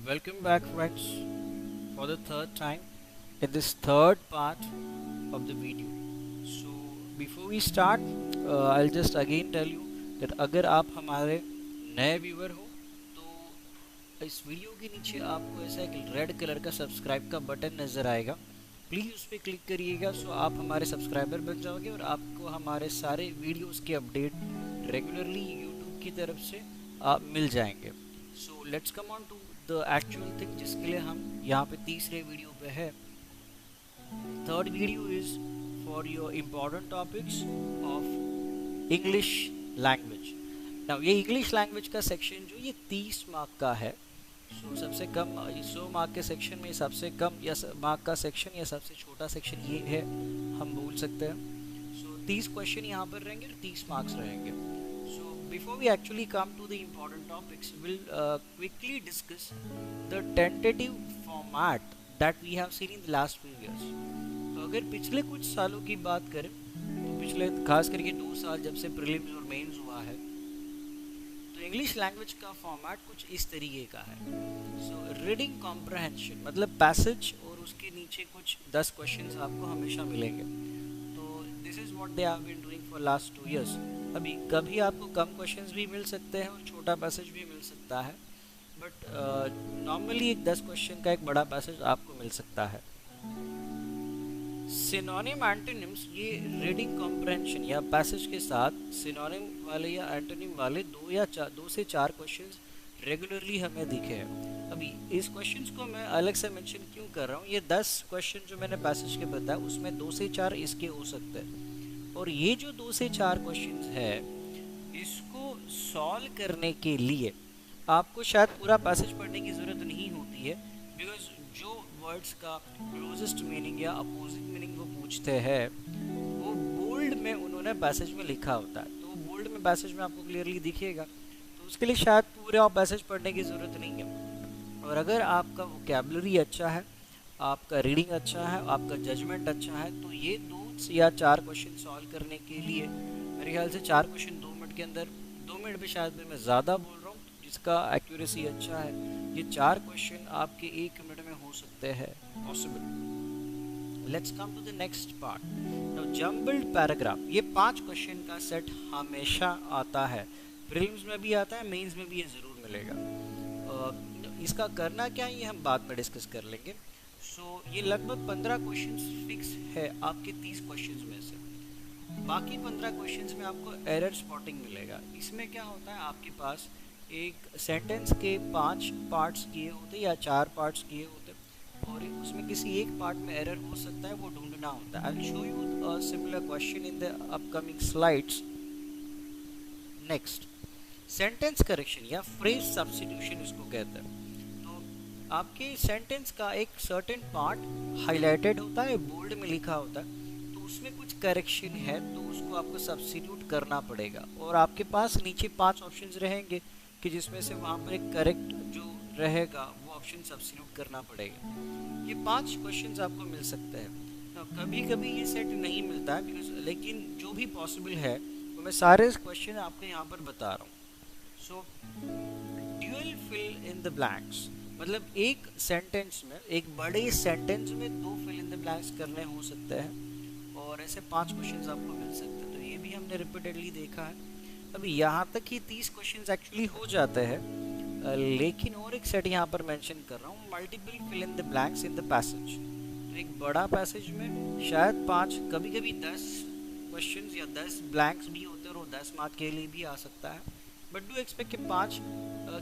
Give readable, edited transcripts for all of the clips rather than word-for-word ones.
Welcome back, friends, for the third time in this third part of the video. So, before we start, I'll just again tell you that अगर आप हमारे नए viewer हो तो इस video के नीचे आपको ऐसा एक रेड कलर का सब्सक्राइब का बटन नज़र आएगा। प्लीज़ उस पर क्लिक करिएगा सो आप हमारे सब्सक्राइबर बन जाओगे और आपको हमारे सारे वीडियोस के अपडेट रेगुलरली यूट्यूब की तरफ से आप मिल जाएंगे। So let's come on to the actual thing जिसके लिए हम यहाँ पे तीसरे वीडियो पे है। Third video is for your important topics of English language. Now ये इंग्लिश लैंग्वेज का सेक्शन जो ये 30 मार्क का है। सबसे कम 100 मार्क के सेक्शन में सबसे कम या मार्क का सेक्शन या सबसे छोटा सेक्शन ये है, हम बोल सकते हैं। 30 क्वेश्चन यहाँ पर रहेंगे और 30 मार्क्स रहेंगे। Before we actually come to the important topics, we'll quickly discuss the tentative format that we have seen in the last few years. तो अगर पिछले कुछ सालों की बात करें तो पिछले खास करके 2 साल जब से प्रीलिम्स और मेंस हुआ है तो इंग्लिश लैंग्वेज का फॉर्मेट कुछ इस तरीके का है। रीडिंग कॉम्प्रहेंशन मतलब पैसेज और उसके नीचे कुछ 10 क्वेश्चंस आपको हमेशा मिलेंगे। तो this is what they have been doing for last 2 years। अभी कभी आपको कम क्वेश्चंस भी मिल सकते हैं और छोटा पैसेज भी मिल सकता है, बट नॉर्मली एक 10 क्वेश्चन का एक बड़ा पैसेज आपको मिल सकता है। सिनोनिम एंटोनिम्स ये रीडिंग कॉम्प्रहेंशन या पैसेज के साथ सिनोनिम वाले या एंटोनिम वाले 2 से 4 क्वेश्चंस रेगुलरली हमें दिखे हैं। अभी इस क्वेश्चंस को मैं अलग से मेंशन क्यों कर रहा हूँ, ये 10 क्वेश्चन जो मैंने पैसेज के बताया उसमें 2 से 4 इसके हो सकते हैं और ये जो 2 से 4 क्वेश्चंस है इसको सॉल्व करने के लिए आपको शायद पूरा पैसेज पढ़ने की ज़रूरत नहीं होती है, बिकॉज जो वर्ड्स का क्लोजेस्ट मीनिंग या अपोजिट मीनिंग वो पूछते हैं वो बोल्ड में उन्होंने पैसेज में लिखा होता है। तो बोल्ड में पैसेज में आपको क्लियरली दिखेगा, तो उसके लिए शायद पूरा पैसेज पढ़ने की ज़रूरत नहीं है। और अगर आपका वोकैबुलरी अच्छा है, आपका रीडिंग अच्छा है, आपका जजमेंट अच्छा है, तो ये 2 या 4 क्वेश्चन सॉल्व करने के लिए मेरे ख्याल से 4 क्वेश्चन 2 मिनट के अंदर, 2 मिनट पे शायद मैं ज़्यादा बोल रहा हूँ जिसका एक्यूरेसी अच्छा है, ये 4 क्वेश्चन आपके 1 मिनट में हो सकते हैं possible. Let's come to the next part. Now jumbled paragraph, ये 5 क्वेश्चन का सेट हमेशा आता है, प्रीलिम्स में भी आता है, मेंस में भी ये ज़रूर मिलेगा। इसका करना क्या है ये हम बाद में डिस्कस कर लेंगे। ये लगभग 15 क्वेश्चंस फिक्स है आपके 30 क्वेश्चंस में से। बाकी 15 क्वेश्चंस में आपको एरर स्पॉटिंग मिलेगा। इसमें क्या होता है, आपके पास एक सेंटेंस के 5 पार्ट्स किए होते या 4 पार्ट्स किए होते और उसमें किसी एक पार्ट में एरर हो सकता है, वो ढूंढना होता है। I will show you a similar question in the upcoming slides. Next, sentence correction या फ्रेज सब्स्टिट्यूशन इसको कहते हैं। आपके सेंटेंस का एक सर्टेन पार्ट हाईलाइटेड होता है, बोल्ड में लिखा होता है, तो उसमें कुछ करेक्शन है तो उसको आपको सब्स्टिट्यूट करना पड़ेगा और आपके पास नीचे 5 ऑप्शंस रहेंगे कि जिसमें से वहाँ पर एक करेक्ट जो रहेगा वो ऑप्शन सब्स्टिट्यूट करना पड़ेगा। ये 5 क्वेश्चंस आपको मिल सकते हैं। कभी कभी ये सेट नहीं मिलता है बिकॉज, लेकिन जो भी पॉसिबल है तो मैं सारे क्वेश्चन आपको यहाँ पर बता रहा हूँ। So dual fill in the blanks मतलब एक सेंटेंस में, एक बड़े सेंटेंस में 2 फिल इन द ब्लैंक्स करने हो सकते हैं और ऐसे 5 क्वेश्चंस आपको मिल सकते हैं। तो ये भी हमने रिपीटेडली देखा है। अभी यहाँ तक ही 30 क्वेश्चंस एक्चुअली हो जाते हैं, लेकिन और एक सेट यहाँ पर मेंशन कर रहा हूँ, multiple fill in the blanks in the passage. तो एक बड़ा पैसेज में शायद 5, कभी कभी 10 क्वेश्चंस या 10 ब्लैंक्स भी होते हैं और वो 10 मार्क के लिए भी आ सकता है, बट डू एक्सपेक्ट कि 5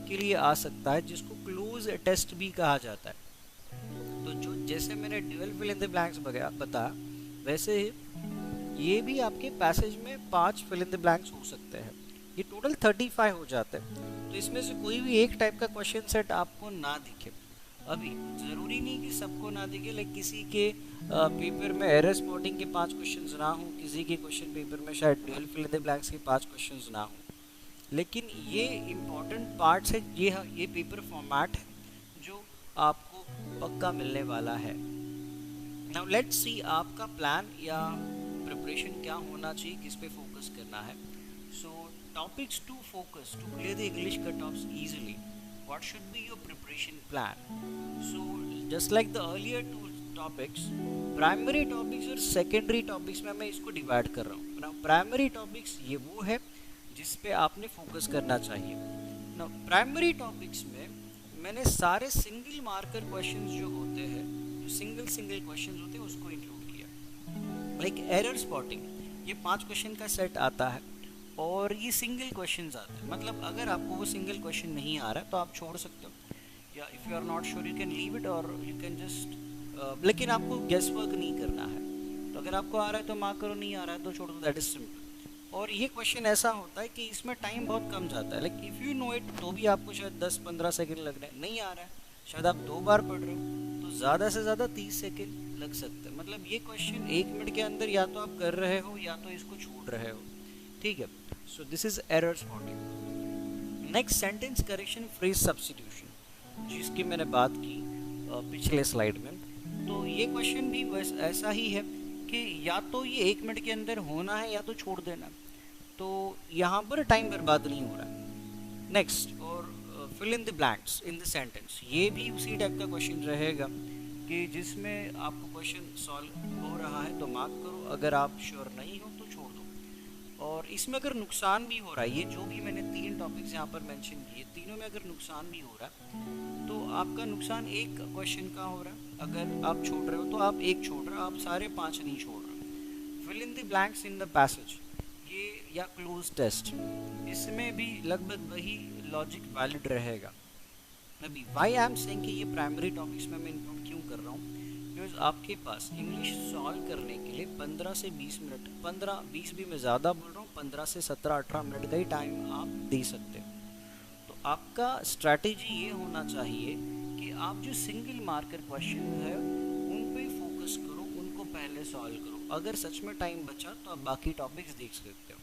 के लिए आ सकता है, जिसको क्लोज टेस्ट भी कहा जाता है। तो जो जैसे मैंने dual fill in the blanks बता, वैसे ये भी आपके पैसेज में 5 फिल इन द ब्लैंक्स हो सकते हैं। ये टोटल 35 हो जाते हैं। तो इसमें से कोई भी एक टाइप का क्वेश्चन सेट आपको ना दिखे। अभी ज़रूरी नहीं कि सबको ना दिखे, लाइक किसी के पेपर में एरर स्पॉटिंग के 5 क्वेश्चंस ना हो, किसी के क्वेश्चन पेपर में शायद dual fill in the blanks के 5 क्वेश्चंस ना हो, लेकिन ये इम्पॉर्टेंट पार्ट्स है। ये पेपर फॉर्मेट है जो आपको पक्का मिलने वाला है। नाउ लेट्स सी आपका प्लान या प्रिपरेशन क्या होना चाहिए, किस पे फोकस करना है। So topics to focus to clear the English cut offs easily. what should be your preparation plan? So just like the earlier two topics, primary topics और secondary topics में मैं इसको divide कर रहा हूँ. Now primary topics ये वो है जिस पे आपने focus करना चाहिए. Now primary topics में मैंने सारे single marker questions जो होते हैं, जो single questions होते हैं उसको include किया. Like error spotting, ये 5 क्वेश्चन का सेट आता है और ये सिंगल क्वेश्चंस आते हैं. मतलब अगर आपको वो सिंगल क्वेश्चन नहीं आ रहा है तो आप छोड़ सकते हो, या if you are not sure you can leave it और यू कैन जस्ट, लेकिन आपको गेस वर्क नहीं करना है. तो अगर आपको आ रहा है तो मार्क करो, नहीं आ रहा है तो छोड़ दो, दैट इज सिंपल. और ये क्वेश्चन ऐसा होता है कि इसमें टाइम बहुत कम जाता है. Like if you know it तो भी आपको शायद 10-15 सेकेंड लग रहे हैं. नहीं आ रहा है, शायद आप 2 बार पढ़ रहे हो तो ज़्यादा से ज़्यादा 30 सेकेंड लग सकते हैं. मतलब ये क्वेश्चन 1 मिनट के अंदर या तो आप कर रहे हो या तो इसको छोड़ रहे हो. ठीक है. So this is error spotting. Next, sentence correction, phrase substitution, जिसकी मैंने बात की पिछले स्लाइड में. तो ये क्वेश्चन भी बस ऐसा ही है कि या तो ये 1 मिनट के अंदर होना है या तो छोड़ देना. तो यहाँ पर टाइम बर्बाद नहीं हो रहा है. नेक्स्ट, और fill in the blanks in the sentence, ये भी उसी टाइप का क्वेश्चन रहेगा कि जिसमें आपको क्वेश्चन सॉल्व हो रहा है तो मार्क करो, अगर आप श्योर नहीं हो तो छोड़ दो. और इसमें अगर नुकसान भी हो रहा है, ये जो भी मैंने 3 टॉपिक्स यहाँ पर मेंशन किए, तीनों में अगर नुकसान भी हो रहा है तो आपका नुकसान एक क्वेश्चन का हो रहा है. अगर आप छोड़ रहे हो तो आप एक छोड़ रहे हो, आप सारे 5 नहीं छोड़ रहे. Fill in the blanks in the passage, ये या क्लोज टेस्ट, इसमें भी लगभग वही लॉजिक वैलिड रहेगा. अभी वाई आई एम सेइंग कि ये प्राइमरी टॉपिक्स में मैं इंक्लूड क्यों कर रहा हूँ, बिकॉज आपके पास इंग्लिश सॉल्व करने के लिए 15 से 20 मिनट, 15-20 भी मैं ज़्यादा बोल रहा हूँ, 15 से 17-18 मिनट का ही टाइम आप दे सकते हो. तो आपका स्ट्रैटेजी ये होना चाहिए कि आप जो सिंगल मार्कर क्वेश्चन है उन पे फोकस करो, उनको पहले सॉल्व करो. अगर सच में टाइम बचा तो आप बाकी टॉपिक्स देख सकते हो.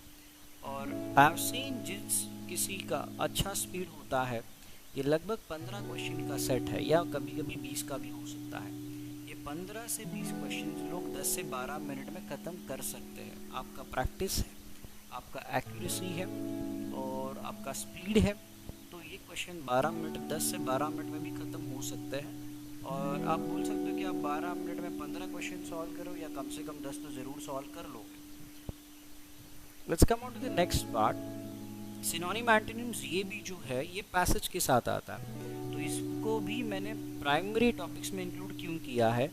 और आई हैव सीन जिस किसी का अच्छा स्पीड होता है, ये लगभग 15 क्वेश्चन का सेट है या कभी कभी 20 का भी हो सकता है. ये 15 से 20 क्वेश्चन लोग 10 से 12 मिनट में ख़त्म कर सकते हैं. आपका प्रैक्टिस है, आपका एक्यूरेसी है और आपका स्पीड है, तो ये क्वेश्चन 12 मिनट, 10 से 12 मिनट में भी ख़त्म हो सकते हैं. और आप बोल सकते हो कि आप 12 मिनट में 15 क्वेश्चन सॉल्व करो या कम से कम 10 तो ज़रूर सॉल्व कर लोगे. Let's come on to the next part. Synonym antonyms, ये भी जो है ये पैसेज के साथ आता है, तो इसको भी मैंने प्राइमरी टॉपिक्स में इंक्लूड क्यों किया है.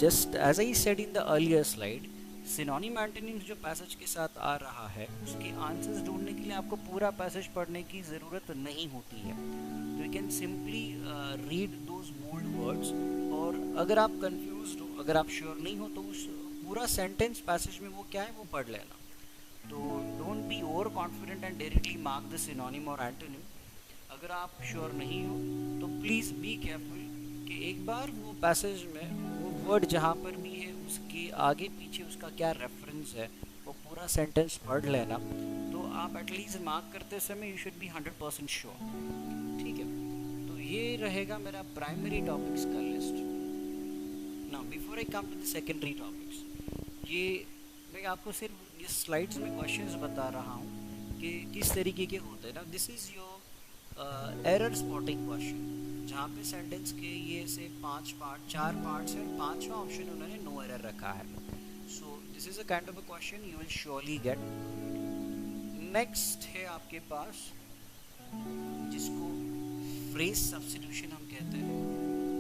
Just as I said in the earlier slide, synonym antonyms जो पैसेज के साथ आ रहा है उसके आंसर्स ढूंढने के लिए आपको पूरा पैसेज पढ़ने की ज़रूरत नहीं होती है. तो you can simply read those bold words, और अगर आप कंफ्यूज हो, अगर आप श्योर नहीं हो तो उस पूरा सेंटेंस पैसेज में वो क्या है वो पढ़ लेना. तो don't be over confident and directly mark the synonym और एंटोनिम. अगर आप श्योर नहीं हो तो प्लीज़ बी केयरफुल कि एक बार वो पैसेज में वो वर्ड जहाँ पर भी है उसके आगे पीछे उसका क्या रेफरेंस है वो पूरा सेंटेंस पढ़ लेना. तो आप एटलीस्ट मार्क करते समय यू शुड बी 100% श्योर. ठीक है. तो ये रहेगा मेरा प्राइमरी टॉपिक्स का list. Now before I come to the secondary topics, ये मैं आपको सिर्फ इस स्लाइड्स में क्वेश्चंस बता रहा हूँ कि किस तरीके के होते हैं ना. This is your error spotting question, जहाँ पे सेंटेंस के ये से 4 पार्ट्स हैं और 5वां ऑप्शन उन्होंने नो एरर रखा है. So this is a kind of a question you will surely gate. Next है आपके पास जिसको फ्रेज सब्स्टिट्यूशन हम कहते हैं.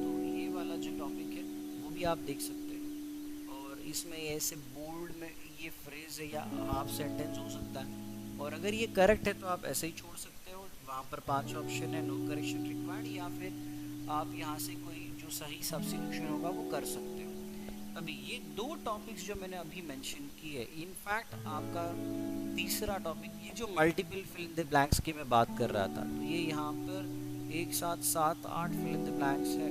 तो ये वाला जो टॉपिक है वो भी आप देख सकते हैं, और इसमें ऐसे बोल्ड में ये फ्रेज है या हाफ सेंटेंस हो सकता है, और अगर ये करेक्ट है तो आप ऐसे ही छोड़ सकते हो. वहाँ पर 5 ऑप्शन है, नो करेक्शन रिक्वायर्ड, या फिर आप यहाँ से कोई जो सही सब्स्टिट्यूशन होगा वो कर सकते हो. अभी ये 2 टॉपिक्स जो मैंने अभी मेंशन किए, इनफैक्ट आपका तीसरा टॉपिक ये जो multiple fill in the blanks की मैं बात कर रहा था, तो ये यहाँ पर एक साथ 7-8 फिल इन द ब्लैंक्स है.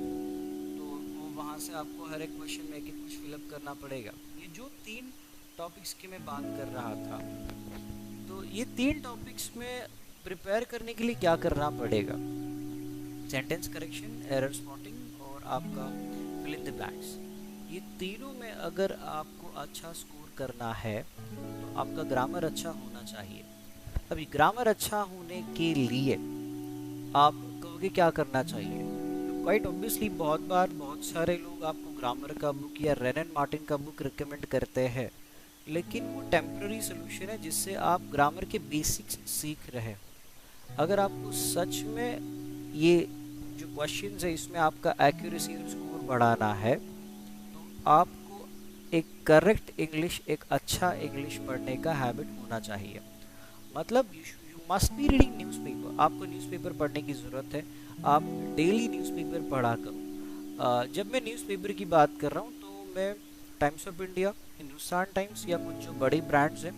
तो वो वहाँ से आपको हर एक क्वेश्चन में एक कुछ फिलअप करना पड़ेगा. ये जो 3 टॉपिक्स की मैं बात कर रहा था, तो ये 3 टॉपिक्स में प्रिपेयर करने के लिए क्या करना पड़ेगा, सेंटेंस करेक्शन, एरर स्पॉटिंग और आपका फिल इन द ब्लैंक्स. ये तीनों में अगर आपको अच्छा स्कोर करना है तो आपका ग्रामर अच्छा होना चाहिए. अभी ग्रामर अच्छा होने के लिए आप कहोगे आगे क्या करना चाहिए। तो क्वाइट ऑब्वियसली बहुत बार बहुत सारे लोग आपको ग्रामर का बुक या रेनन मार्टिन का बुक रिकमेंड करते हैं, लेकिन वो टेम्पररी सोल्यूशन है जिससे आप ग्रामर के बेसिक्स सीख रहे हो। अगर आपको सच में ये जो क्वेश्चंस है इसमें आपका एक्यूरेसी और स्कोर बढ़ाना है, तो आपको एक करेक्ट इंग्लिश, एक अच्छा इंग्लिश पढ़ने का हैबिट होना चाहिए। मतलब you must be reading newspaper, आपको न्यूज़पेपर पढ़ने की ज़रूरत है। आप डेली न्यूज़पेपर पढ़ा करो। जब मैं न्यूज़पेपर की बात कर रहा हूँ तो मैं times of India, Hindustan times या कुछ जो बड़े ब्रांड्स हैं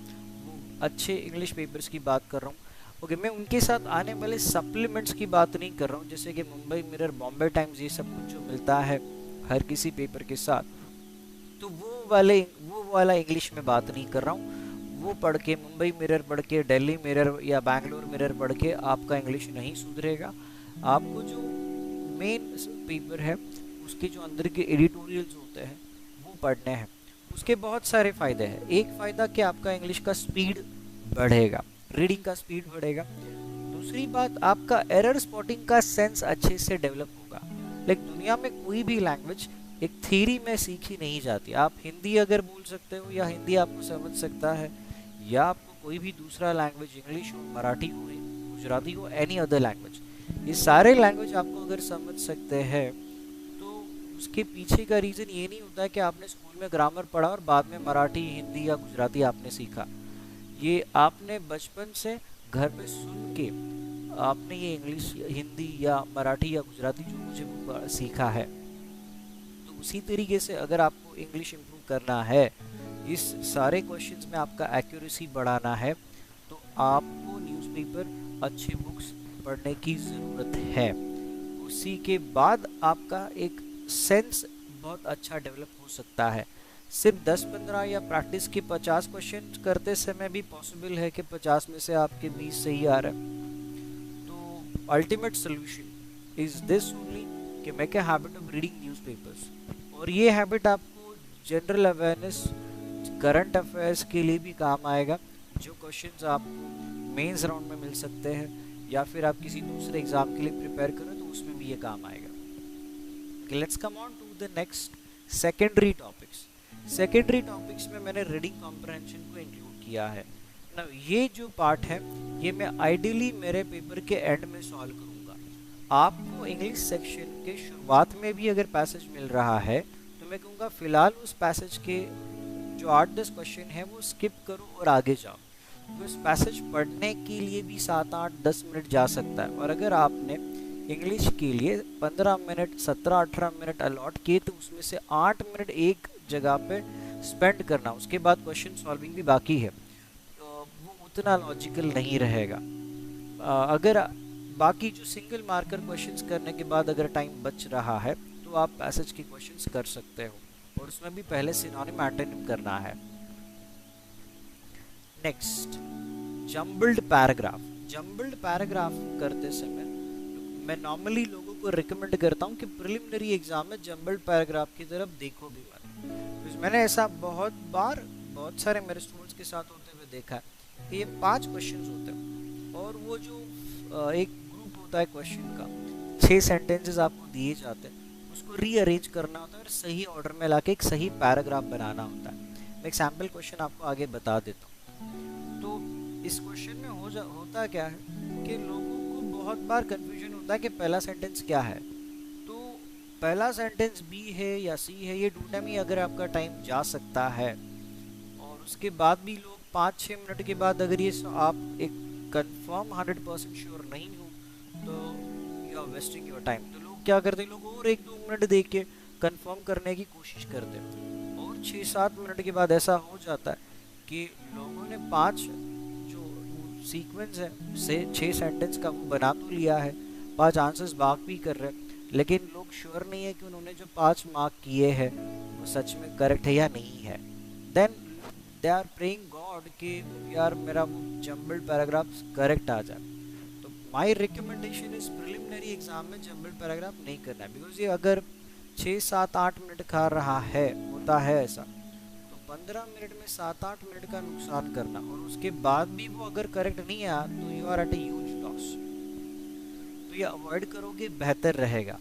वो अच्छे इंग्लिश पेपर्स की बात कर रहा हूँ। ओके, मैं उनके साथ आने वाले सप्लीमेंट्स की बात नहीं कर रहा हूँ, जैसे कि मुंबई मिरर, बॉम्बे टाइम्स, ये सब कुछ जो मिलता है हर किसी पेपर के साथ, तो वो वाला इंग्लिश में बात नहीं कर रहा हूँ। वो पढ़ के, मुंबई मिरर पढ़ के, दिल्ली मिरर या बैंगलोर मिरर पढ़ के आपका इंग्लिश नहीं सुधरेगा। आपको जो मेन पेपर है उसके जो अंदर के एडिटोरियल्स होते हैं वो पढ़ने हैं। उसके बहुत सारे फ़ायदे हैं। एक फ़ायदा कि आपका इंग्लिश का स्पीड बढ़ेगा, रीडिंग का स्पीड बढ़ेगा। दूसरी बात, आपका एरर स्पॉटिंग का सेंस अच्छे से डेवलप होगा। लेकिन दुनिया में कोई भी लैंग्वेज एक थ्योरी में सीखी नहीं जाती। आप हिंदी अगर बोल सकते हो या हिंदी आपको समझ सकता है, या आपको कोई भी दूसरा लैंग्वेज, इंग्लिश हो, मराठी हो, गुजराती हो, एनी अदर लैंग्वेज, ये सारे लैंग्वेज आपको अगर समझ सकते हैं, तो उसके पीछे का रीज़न ये नहीं होता है कि आपने स्कूल में ग्रामर पढ़ा और बाद में मराठी, हिंदी या गुजराती आपने सीखा। ये आपने बचपन से घर पे सुन के आपने ये इंग्लिश, हिंदी या मराठी या गुजराती जो मुझे सीखा है। तो उसी तरीके से अगर आपको इंग्लिश इम्प्रूव करना है, इस सारे क्वेश्चंस में आपका एक्यूरेसी बढ़ाना है, तो आपको न्यूज़पेपर, अच्छे बुक्स पढ़ने की ज़रूरत है। उसी के बाद आपका एक सेंस बहुत अच्छा डेवलप हो सकता है। सिर्फ 10-15 या प्रैक्टिस के 50 क्वेश्चन करते समय भी पॉसिबल है कि 50 में से आपके 20 सही आ रहा है। तो ultimate solution is this only, कि make a habit of reading newspapers. और ये हैबिट आपको जनरल अवेयरनेस, करंट अफेयर्स के लिए भी काम आएगा। जो क्वेश्चंस आपको मेंस राउंड में मिल सकते हैं या फिर आप किसी दूसरे एग्जाम के लिए प्रिपेयर करें तो उसमें भी ये काम आएगा। Okay, let's come on to the next secondary topics. Secondary topics में मैंने रीडिंग कॉम्प्रहेंशन को इंक्लूड किया है ना। ये जो पार्ट है ये मैं आइडियली मेरे पेपर के एंड में सॉल्व करूँगा। आपको इंग्लिश सेक्शन के शुरुआत में भी अगर पैसेज मिल रहा है तो मैं कहूँगा फ़िलहाल उस पैसेज के जो 8-10 क्वेश्चन है वो स्किप करो और आगे जाओ। तो इस पैसेज पढ़ने के लिए भी 7-8-10 मिनट जा सकता है, और अगर आपने इंग्लिश के लिए 15 मिनट, 17-18 मिनट अलॉट किए तो उसमें से 8 मिनट एक जगह पे स्पेंड करना, उसके बाद क्वेश्चन सॉल्विंग भी बाकी है, तो वो उतना लॉजिकल नहीं रहेगा। अगर बाकी जो सिंगल मार्कर क्वेश्चंस करने के बाद अगर टाइम बच रहा है तो आप पैसेज के क्वेश्चंस कर सकते हो, और उसमें भी पहले सिनोनिम एंटोनिम करना है। Next, jumbled paragraph. Jumbled paragraph करते समय मैं नॉर्मली लोगों को रिकमेंड करता हूँ कि प्रिलिमिनरी एग्जाम में जम्बल्ड पैराग्राफ की तरफ देखो भी मत। मैंने ऐसा बहुत सारे मेरे स्टूडेंट्स के साथ होते हुए देखा है कि ये 5 क्वेश्चंस होते हैं और वो जो एक ग्रुप होता है क्वेश्चन का, 6 सेंटेंसेस आपको दिए जाते हैं, उसको रीअरेंज करना होता है और सही ऑर्डर में लाके एक सही पैराग्राफ बनाना होता है। मैं एक सैम्पल क्वेश्चन आपको आगे बता देता हूँ। तो इस क्वेश्चन में होता क्या है कि लोगों को बहुत बार कन्फ्यूजन होता है कि पहला सेंटेंस क्या है। तो पहला सेंटेंस बी है या सी है, ये ढूंढने में अगर आपका टाइम जा सकता है, और उसके बाद भी लोग 5-6 मिनट के बाद अगर ये आप एक कंफर्म 100% श्योर नहीं हो तो you are wasting your time. तो लोग क्या करते हैं, लोग और 1-2 मिनट देख के कंफर्म करने की कोशिश करते हैं, और 6-7 मिनट के बाद ऐसा हो जाता है कि लोगों ने 5 जो सीक्वेंस है से 6 सेंटेंस का वो बना तो लिया है, 5 आंसर्स मार्क भी कर रहे हैं, लेकिन लोग श्योर नहीं है कि उन्होंने जो 5 मार्क किए हैं वो सच में करेक्ट है या नहीं है। Then they are praying God कि यार मेरा वो जम्बल्ड पैराग्राफ करेक्ट आ जाए। तो my recommendation is preliminary exam में जम्बल्ड पैराग्राफ नहीं करना है, बिकॉज ये अगर 6-7-8 मिनट खा रहा है, होता है ऐसा, तो 15 मिनट में 7-8 मिनट का नुकसान करना और उसके बाद भी वो अगर करेक्ट नहीं आया तो you are at a huge loss. तो ये अवॉइड करोगे बेहतर रहेगा।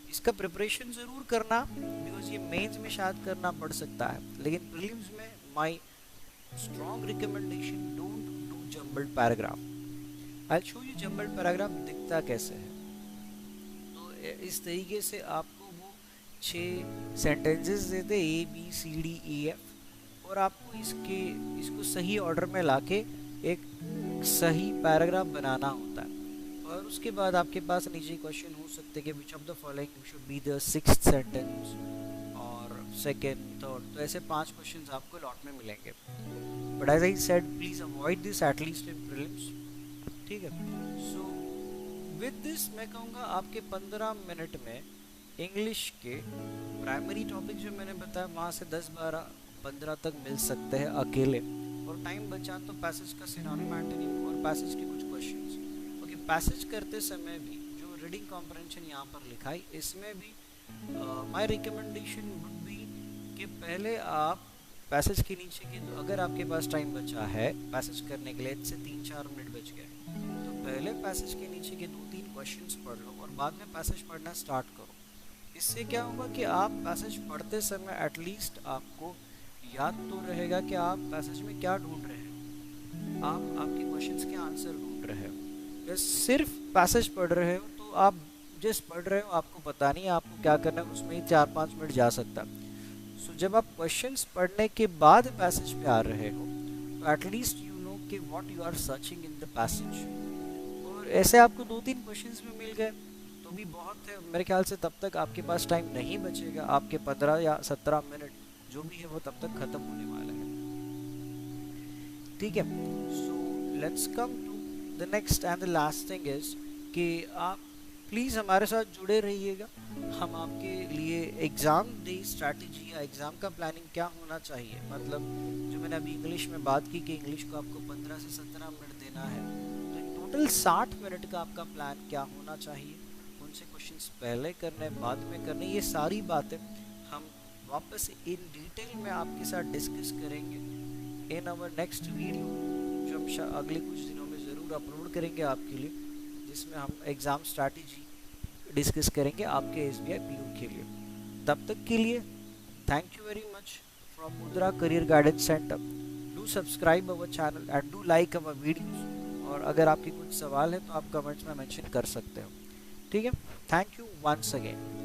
इसका प्रिपरेशन ज़रूर करना, बिकॉज ये मेंस में शायद करना पड़ सकता है, लेकिन प्रीलिम्स में my strong recommendation, don't do jumbled paragraph. I show you jumbled paragraph दिखता कैसे है। तो इस तरीके से आपको वो 6 सेंटेंसेस देते, ABCDEF, और आपको इसको सही ऑर्डर में लाके एक सही पैराग्राफ बनाना होता है। और उसके बाद आपके पास नीचे क्वेश्चन हो सकते हैं कि which of the following should be the 6th sentence और सेकंड, थर्ड, तो ऐसे 5 क्वेश्चंस आपको लॉट में मिलेंगे। But as I said, please avoid this at least in prelims, ठीक है। सो विद दिस मैं कहूँगा आपके 15 मिनट में इंग्लिश के प्राइमरी टॉपिक जो मैंने बताया वहाँ से 10, 12, 15 तक मिल सकते हैं अकेले। और टाइम बचा तो पैसेज का सिनोनिम, एंटोनिम और पैसेज के कुछ क्वेश्चंस। ओके, पैसेज करते समय भी जो रीडिंग कॉम्प्रहेंशन यहाँ पर लिखा है, इसमें भी माय रिकमेंडेशन वुड बी कि पहले आप पैसेज के नीचे के, तो अगर आपके पास टाइम बचा है पैसेज करने के लिए, इससे 3-4 मिनट बच गए, तो पहले पैसेज के नीचे के 2-3 क्वेश्चंस पढ़ लो और बाद में पैसेज पढ़ना स्टार्ट करो। इससे क्या होगा कि आप पैसेज पढ़ते समय एटलीस्ट आपको याद तो रहेगा कि आप पैसेज में क्या ढूंढ रहे हैं, आप आपके क्वेश्चंस के आंसर ढूंढ रहे हो। या सिर्फ पैसेज पढ़ रहे हो तो आप जिस पढ़ रहे हो आपको पता नहीं है आपको क्या करना है, उसमें ही 4-5 मिनट जा सकता है। सो जब आप क्वेश्चंस पढ़ने के बाद पैसेज पे आ रहे हो तो एटलीस्ट यू नो कि what you are searching in the passage. और ऐसे आपको 2-3 क्वेश्चंस में मिल गए तो भी बहुत है। मेरे ख्याल से तब तक आपके पास टाइम नहीं बचेगा, आपके 15 या 17 मिनट जो भी है वो तब तक खत्म होने वाला है, ठीक है। So let's come to the next and the last thing is कि आप प्लीज़ हमारे साथ जुड़े रहिएगा। हम आपके लिए एग्ज़ाम डे स्ट्रैटेजी या एग्ज़ाम का प्लानिंग क्या होना चाहिए, मतलब जो मैंने अभी इंग्लिश में बात की कि इंग्लिश को आपको 15 से 17 मिनट देना है, तो टोटल 60 मिनट का आपका प्लान क्या होना चाहिए, कौन से क्वेश्चंस पहले करने बाद में करने, ये सारी बातें हम वापस इन डिटेल में आपके साथ डिस्कस करेंगे इन आवर नेक्स्ट वीडियो, जो हम अगले कुछ दिनों में ज़रूर अपलोड करेंगे आपके लिए, जिसमें हम एग्ज़ाम स्ट्रैटेजी डिस्कस करेंगे आपके SBI PO के लिए। तब तक के लिए thank you very much from Mudra career guidance centre. Do subscribe our channel and do like our videos, और अगर आपके कुछ सवाल है तो आप कमेंट्स में मेंशन कर सकते हो, ठीक है। Thank you once again.